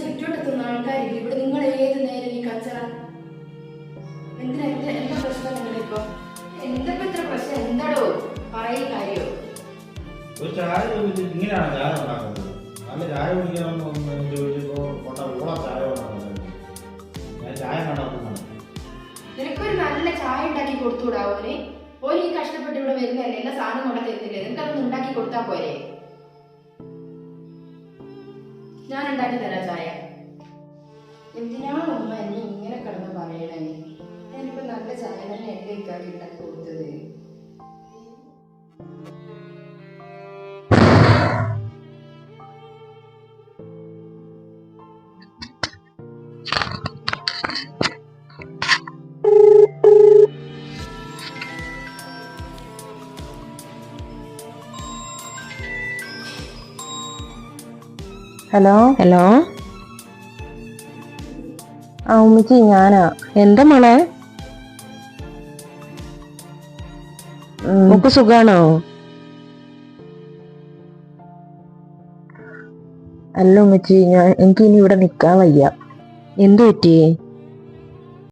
ചുറ്റുവട്ടത്തുന്ന ആൾക്കാരില്ല ഇവിടെ. നിങ്ങൾ ഏത് നേരം ഈ കച്ചറ എന്തിനാ? എന്താ പ്രശ്നം നിങ്ങളിപ്പോ? എന്തൊക്കെ ഇത്ര പ്രശ്നം? എന്താടോ പറയ കാര്യോ? ഒരു ചായ ഇങ്ങനെയാണ് ചായ ഉണ്ടാക്കുന്നത്. നല്ല ചായ കുടിക്കണം ചോദിച്ചപ്പോ ചായ ഉണ്ടാക്കുന്നത്. ഞാൻ ചായ കാണാവുന്നതാണ്. നിനക്കൊരു നല്ല ചായ ഉണ്ടാക്കി കൊടുത്തുകൂടാ? ഓന് ഈ കഷ്ടപ്പെട്ട് ഇവിടെ വരുന്നല്ലേ, എല്ലാ സാധനം കൊണ്ട തരുന്നില്ലേ? നിനക്കതൊന്നും ഉണ്ടാക്കി കൊടുത്താ പോരെ? ഞാൻ ഉണ്ടാക്കി തരാം ചായ. എന്തിനാണ് ഉമ്മ എന്നെ ഇങ്ങനെ കിടന്ന് പറയണേ? ഞാനിപ്പോ നല്ല ചായ തന്നെ എന്റെ ഇക്കാക്കി ഉണ്ടാക്കി കൊടുത്തത്. ഹലോ ഹലോ, ആ ഉമ്മച്ചി ഞാനാ. എന്താ മോളെ? ഒക്കെ സുഖാണോ? അല്ല ഉമ്മച്ചി, എനിക്ക് ഇനി ഇവിടെ നിക്കാൻ വയ്യ. എന്തു പറ്റി?